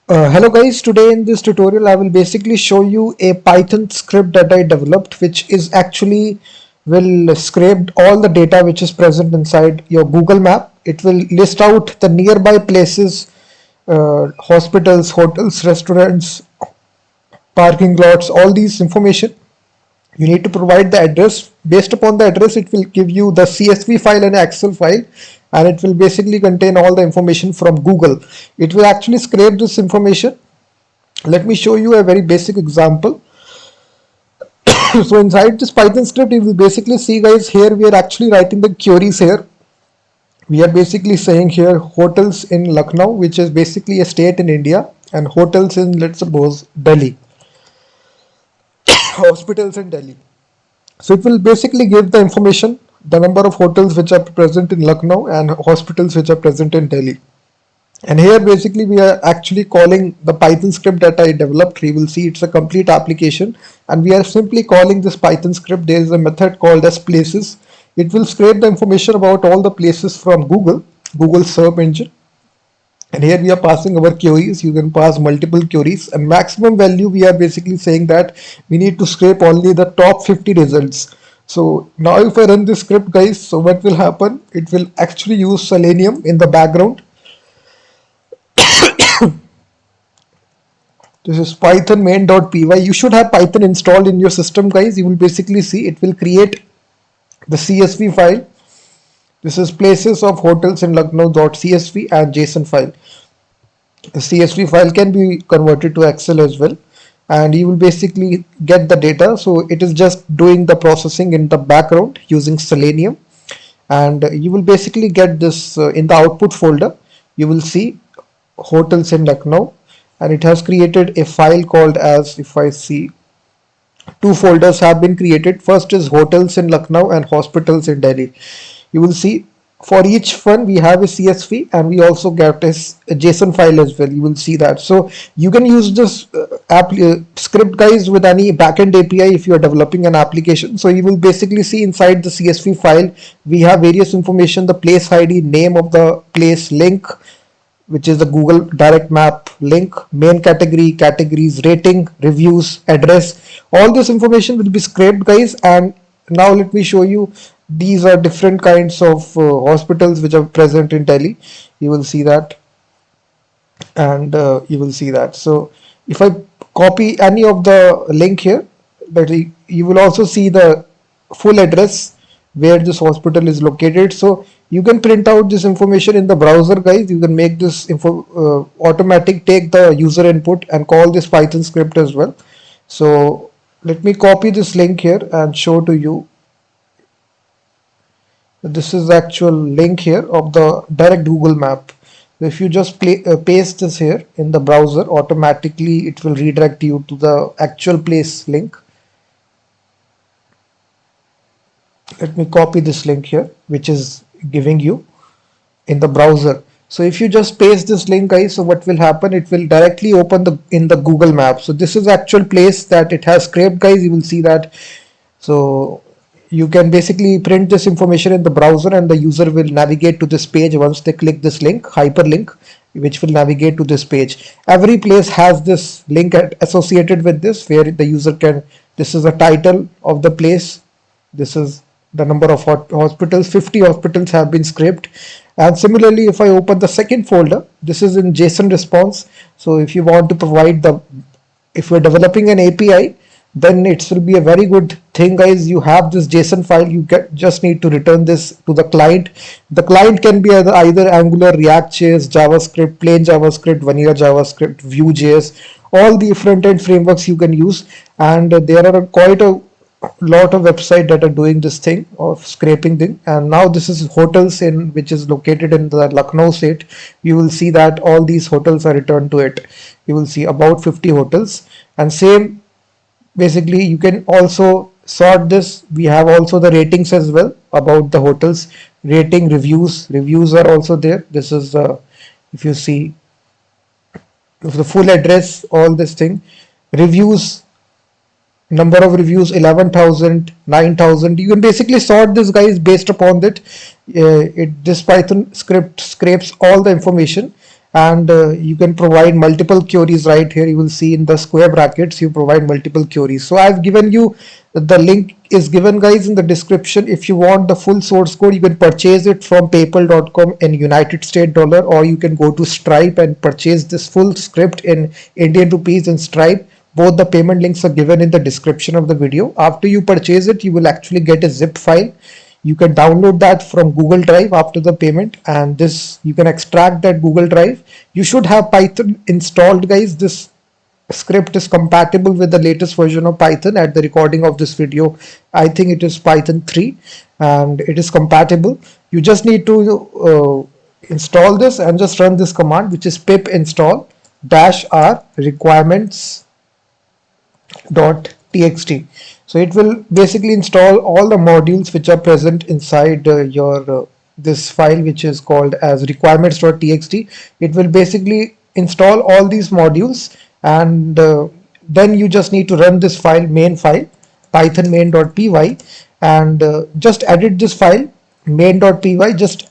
Hello guys, today in this tutorial I will basically show you a Python script that I developed, which is actually will scrape all the data which is present inside your Google map. It will list out the nearby places, hospitals, hotels, restaurants, parking lots, all these information. You need to provide the address. Based upon the address, it will give you the CSV file and Excel file, and it will basically contain all the information from Google. It will actually scrape this information. Let me show you a very basic example. So inside this Python script, you will basically see, guys, here we are actually writing the queries here. We are basically saying here hotels in Lucknow, which is basically a state in India, and hotels in, let's suppose, Delhi. Hospitals in Delhi. So it will basically give the information, the number of hotels which are present in Lucknow and hospitals which are present in Delhi. And here basically we are actually calling the Python script that I developed. You will see it's a complete application, and we are simply calling this Python script. There is a method called as places. It will scrape the information about all the places from Google search engine. And here we are passing our queries. You can pass multiple queries, and maximum value we are basically saying that we need to scrape only the top 50 results. So now if I run this script, guys, so what will happen? It will actually use Selenium in the background. This is python main.py. You should have Python installed in your system, guys. You will basically see it will create the CSV file. This is places of hotels in Lucknow.csv and JSON file. The CSV file can be converted to Excel as well, and you will basically get the data. So it is just doing the processing in the background using Selenium, and you will basically get this in the output folder. You will see hotels in Lucknow, and it has created a file called as, if I see, two folders have been created. First is hotels in Lucknow and hospitals in Delhi. You will see for each one we have a CSV, and we also get a JSON file as well. You will see that. So you can use this script, guys, with any backend API if you are developing an application. So you will basically see inside the CSV file we have various information: the place ID, name of the place, link, which is the Google direct map link, main category, categories, rating, reviews, address. All this information will be scraped, guys. And now let me show you. These are different kinds of hospitals which are present in Delhi. You will see that, and you will see that. So if I copy any of the link here, that you will also see the full address where this hospital is located. So you can print out this information in the browser, guys. You can make this info automatic, take the user input and call this Python script as well. So let me copy this link here and show to you. This is the actual link here of the direct Google map. If you just paste this here in the browser, automatically it will redirect you to the actual place link. Let me copy this link here, which is giving you in the browser. So if you just paste this link, guys, so what will happen? It will directly open in the Google map. So this is the actual place that it has scraped, guys. You will see that. So you can basically print this information in the browser, and the user will navigate to this page once they click this link, hyperlink, which will navigate to this page. Every place has this link associated with this, where the user can, this is the title of the place, this is the number of hospitals. 50 hospitals have been scraped. And similarly, if I open the second folder, this is in JSON response. So if you want to provide if we're developing an API, then it will be a very good thing, guys. You have this JSON file, you just need to return this to the client. The client can be either Angular, React.js, JavaScript, plain JavaScript, vanilla JavaScript, Vue.js, all the front-end frameworks you can use. And there are quite a lot of websites that are doing this thing of scraping thing. And now this is hotels which is located in the Lucknow state. You will see that all these hotels are returned to it. You will see about 50 hotels, and same. Basically, you can also sort this. We have also the ratings as well about the hotels. Rating, reviews are also there. This is if you see the full address, all this thing, reviews, number of reviews 11,000, 9,000. You can basically sort this, guys, based upon that. This Python script scrapes all the information, and you can provide multiple queries. Right here you will see in the square brackets you provide multiple queries. So I've given you the link is given guys in the description. If you want the full source code, you can purchase it from paypal.com in United States dollar, or you can go to Stripe and purchase this full script in Indian rupees in Stripe. Both the payment links are given in the description of the video. After you purchase it, you will actually get a zip file. You can download that from Google Drive after the payment, and this you can extract that Google Drive. You should have Python installed guys. This script is compatible with the latest version of Python. At the recording of this video, I think it is Python 3, and it is compatible. You just need to install this and just run this command, which is pip install -r requirements .txt. So it will basically install all the modules which are present inside your this file, which is called as requirements.txt. It will basically install all these modules, and then you just need to run this file, main file, python main.py, and just edit this file main.py. Just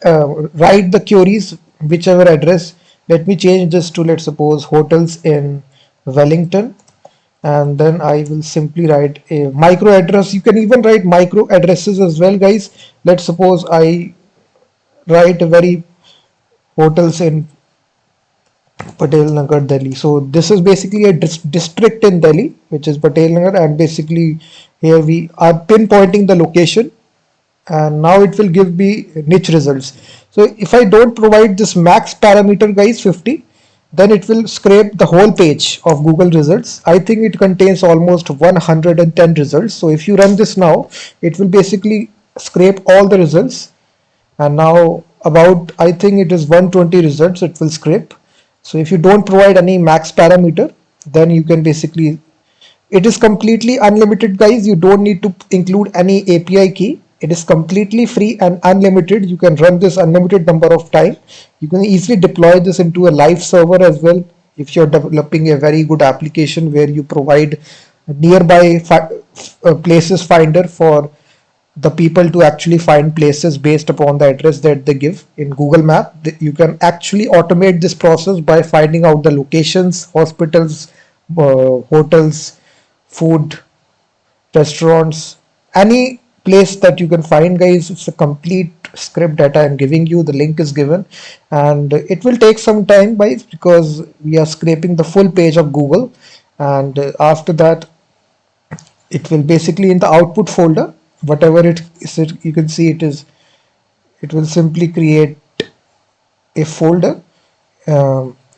write the queries whichever address. Let me change this to, let's suppose, hotels in Wellington, and then I will simply write a micro address. You can even write micro addresses as well guys. Let's suppose I write a very hotels in Patel Nagar, Delhi. So this is basically a district in Delhi, which is Patel Nagar, and basically here we are pinpointing the location, and now it will give me niche results. So if I don't provide this max parameter guys 50, then it will scrape the whole page of Google results. I think it contains almost 110 results. So if you run this now, it will basically scrape all the results, and now about, I think it is 120 results it will scrape. So if you don't provide any max parameter, then you can basically, it is completely unlimited guys. You don't need to include any API key. It is completely free and unlimited. You can run this unlimited number of time. You can easily deploy this into a live server as well. If you're developing a very good application where you provide nearby places finder for the people to actually find places based upon the address that they give in Google Map, you can actually automate this process by finding out the locations, hospitals, hotels, food, restaurants, any place that you can find guys. It's a complete script that I am giving you. The link is given, and it will take some time guys because we are scraping the full page of Google, and after that it will basically in the output folder, whatever it is, you can see it will simply create a folder.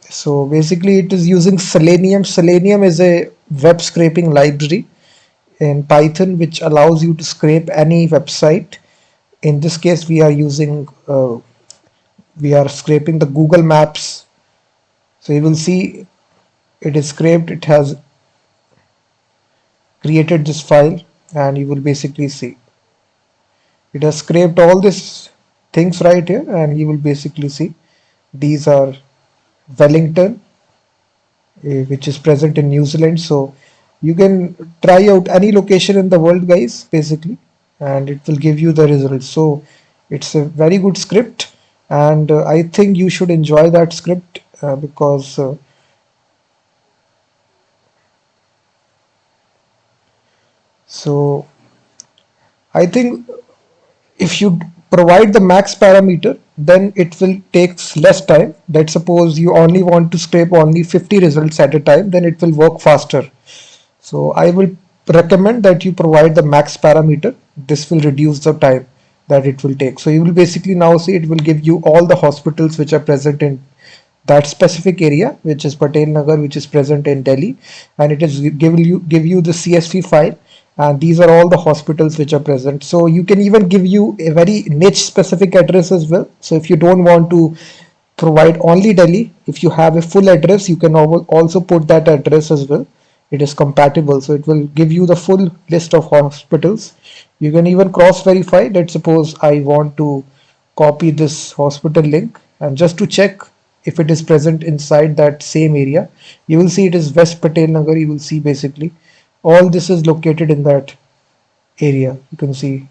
So basically it is using Selenium. Selenium is a web scraping library in Python which allows you to scrape any website. In this case we are using we are scraping the Google Maps. So you will see it is scraped, it has created this file, and you will basically see it has scraped all these things right here, and you will basically see these are Wellington, which is present in New Zealand. So you can try out any location in the world guys basically, and it will give you the results. So it's a very good script, and I think you should enjoy that script because so I think if you provide the max parameter, then it will take less time. Let's suppose you only want to scrape only 50 results at a time, then it will work faster. So I will recommend that you provide the max parameter. This will reduce the time that it will take. So you will basically now see it will give you all the hospitals which are present in that specific area, which is Patel Nagar, which is present in Delhi, and it is give you the CSV file, and these are all the hospitals which are present. So you can even give you a very niche specific address as well. So if you don't want to provide only Delhi, if you have a full address, you can also put that address as well. It is compatible, so it will give you the full list of hospitals. You can even cross verify. Let's suppose I want to copy this hospital link, and just to check if it is present inside that same area, you will see it is West Patel Nagar. You will see basically all this is located in that area. You can see,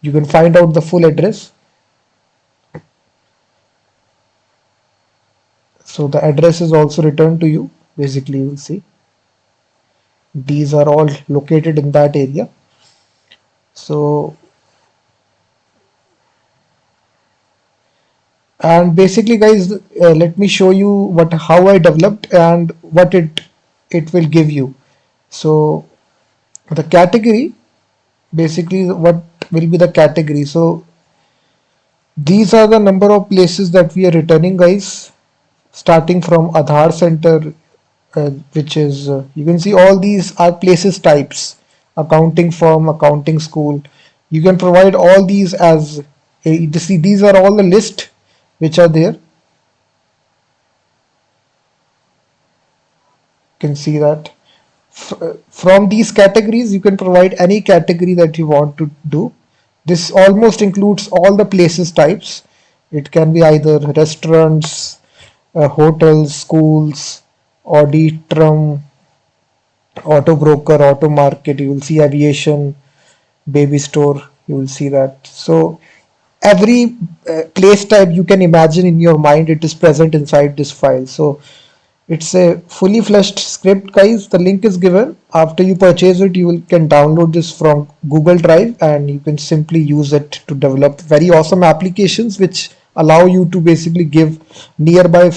you can find out the full address. So the address is also returned to you. Basically, you will see these are all located in that area. So, and basically guys, let me show you how I developed and what it will give you. So the category, basically what will be the category. So these are the number of places that we are returning, guys, starting from Aadhaar Center, which is, you can see all these are places types, accounting firm, accounting school. You can provide all these as, see, these are all the list which are there. You can see that. From these categories, you can provide any category that you want to do. This almost includes all the places types. It can be either restaurants, hotels, schools, auditorium, auto broker, auto market. You will see aviation, baby store. You will see that. So every place type you can imagine in your mind, it is present inside this file. So it's a fully fleshed script, guys. The link is given. After you purchase it, can download this from Google Drive and you can simply use it to develop very awesome applications which allow you to basically give nearby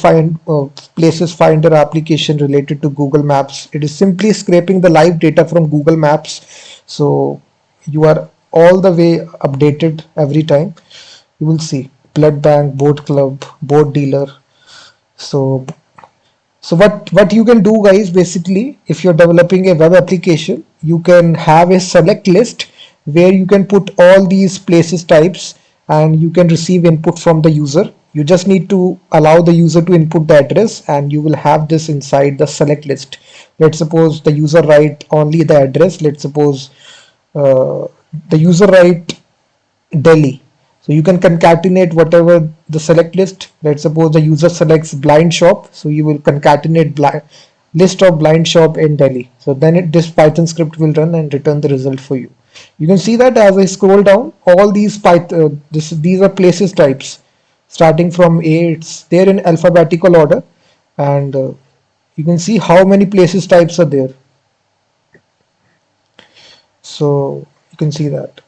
places finder application related to Google Maps. It is simply scraping the live data from Google Maps. So you are all the way updated every time. You will see blood bank, boat club, boat dealer. So what you can do, guys, basically, if you're developing a web application, you can have a select list where you can put all these places types and you can receive input from the user. You just need to allow the user to input the address and you will have this inside the select list. Let's suppose the user write only the address. Let's suppose uh, the user write Delhi. So you can concatenate whatever the select list. Let's suppose the user selects blind shop. So you will concatenate list of blind shop in Delhi. So then this Python script will run and return the result for you. You can see that as I scroll down, all these these are places types. Starting from A, it's there in alphabetical order, and you can see how many places types are there. So you can see that.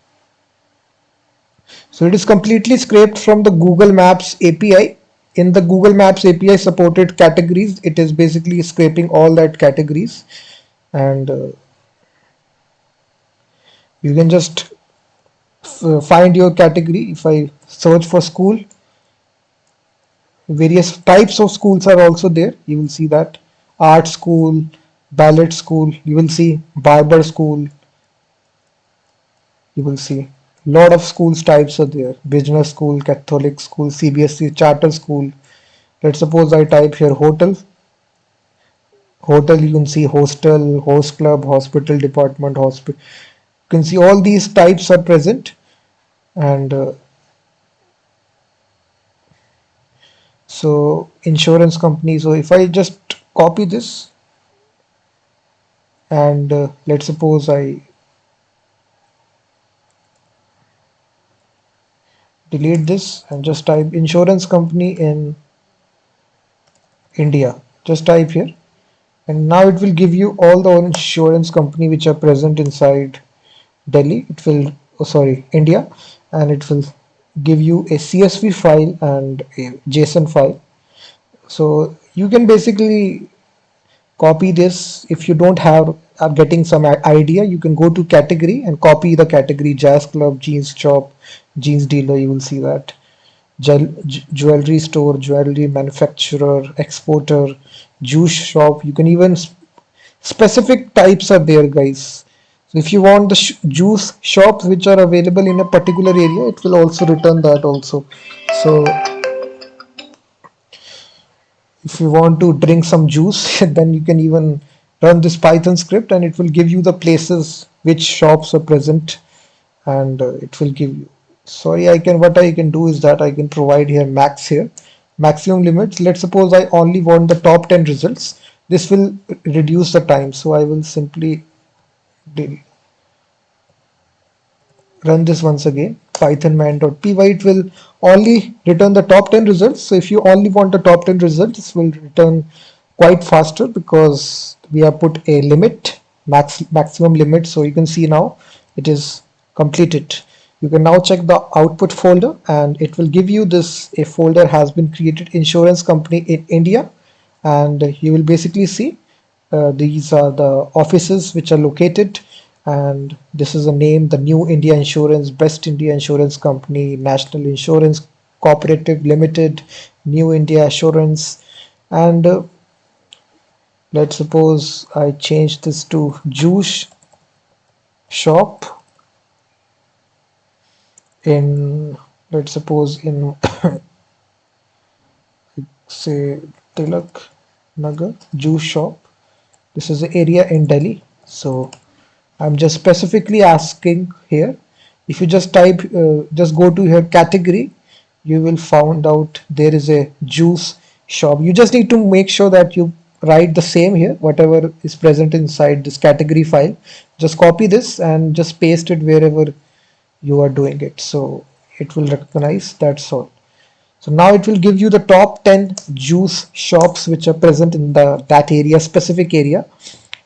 So it is completely scraped from the Google Maps API. In the Google Maps API supported categories, it is basically scraping all that categories, and you can just find your category. If I search for school, various types of schools are also there. You will see that art school, ballet school. You will see barber school. You will see lot of schools types are there. Business school, Catholic school, CBSE, charter school. Let's suppose I type here hotel. Hotel, you can see hostel, host club, hospital department, hospital. You can see all these types are present, and so insurance company. So if I just copy this and let's suppose I delete this and just type insurance company in India. Just type here, and now it will give you all the insurance company which are present inside Delhi. It will, oh, sorry, India, and it will give you a CSV file and a JSON file. So you can basically copy this. If you don't have are getting some idea, you can go to category and copy the category jazz club, jeans shop, jeans dealer. You will see that jewelry store, jewelry manufacturer, exporter, juice shop. You can even specific types are there, guys. So if you want the juice shops which are available in a particular area, it will also return that also. So if you want to drink some juice, then you can even run this Python script and it will give you the places which shops are present, and it will give you, sorry, what I can do is that I can provide here max here, maximum limits. Let's suppose I only want the top 10 results. This will reduce the time. So I will simply run this once again. python main.py, it will only return the top 10 results. So if you only want the top 10 results, this will return quite faster because we have put a limit, maximum limit. So you can see now it is completed. You can now check the output folder and it will give you this, a folder has been created, insurance company in India, and you will basically see these are the offices which are located, and this is a name, the New India Insurance, Best India Insurance Company, National Insurance Cooperative Limited, New India Assurance, and let's suppose I change this to juice shop in, let's suppose in say Tilak Nagar juice shop. This is the area in Delhi. So I'm just specifically asking here. If you just type, just go to your category, you will find out there is a juice shop. You just need to make sure that you write the same here, whatever is present inside this category file. Just copy this and just paste it wherever you are doing it. So it will recognize, that's all. So now it will give you the top 10 juice shops which are present in that area, specific area.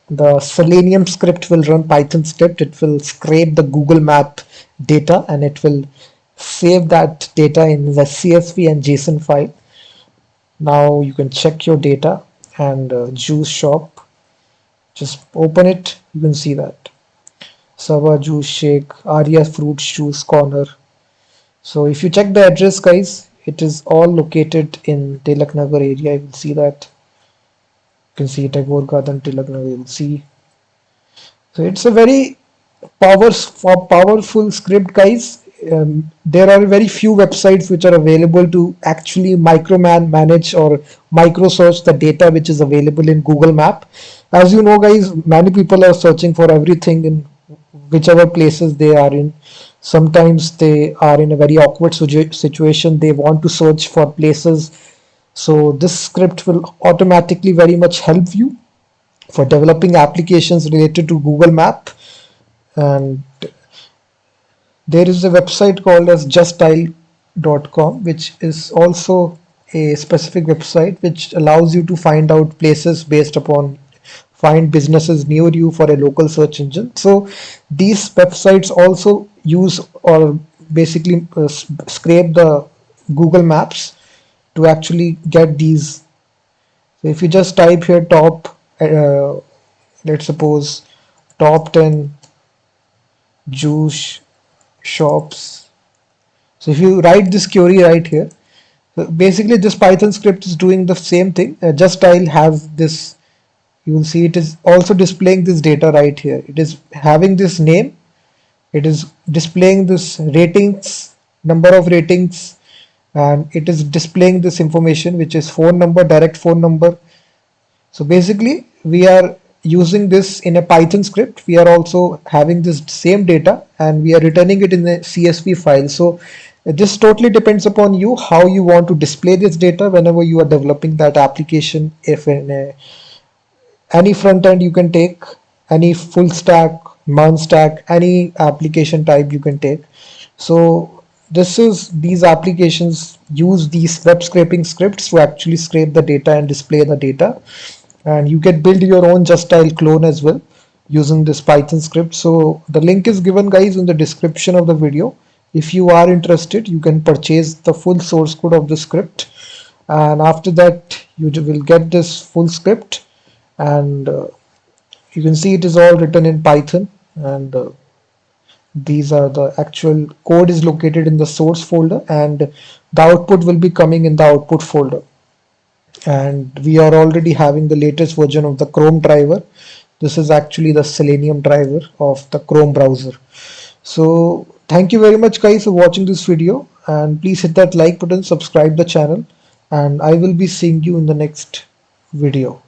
The Selenium script will run Python script. It will scrape the Google Map data and it will save that data in the CSV and JSON file. Now you can check your data and juice shop. Just open it. You can see that. Sava juice shake, Arya fruit juice corner. So if you check the address, guys, it is all located in Tilak Nagar area. You will see that. You can see Tagore Garden, Tilak Nagar. You will see. So it's a very powerful script, guys. There are very few websites which are available to actually manage or micro search the data which is available in Google Map. As you know, guys, many people are searching for everything in whichever places they are in. Sometimes they are in a very awkward situation. They want to search for places. So this script will automatically very much help you for developing applications related to Google Map. And there is a website called as Justdial.com, which is also a specific website which allows you to find out places based upon find businesses near you for a local search engine. So these websites also use or basically scrape the Google Maps to actually get these. So if you just type here top, let's suppose top 10 juice shops. So if you write this query right here, so basically this Python script is doing the same thing. Justdial has this, you will see it is also displaying this data right here. It is having this name, it is displaying this ratings, number of ratings, and it is displaying this information which is phone number, direct phone number. So basically we are using this in a Python script. We are also having this same data and we are returning it in a CSV file. So this totally depends upon you how you want to display this data whenever you are developing that application. If in any front end you can take, any full stack, non stack, any application type you can take. So these applications use these web scraping scripts to actually scrape the data and display the data. And you can build your own Justdial clone as well using this Python script. So the link is given, guys, in the description of the video. If you are interested, you can purchase the full source code of the script, and after that you will get this full script, and you can see it is all written in Python, and these are the actual code is located in the source folder, and the output will be coming in the output folder. And we are already having the latest version of the Chrome driver. This is actually the Selenium driver of the Chrome browser. So thank you very much, guys, for watching this video, and please hit that like button, subscribe the channel, and I will be seeing you in the next video.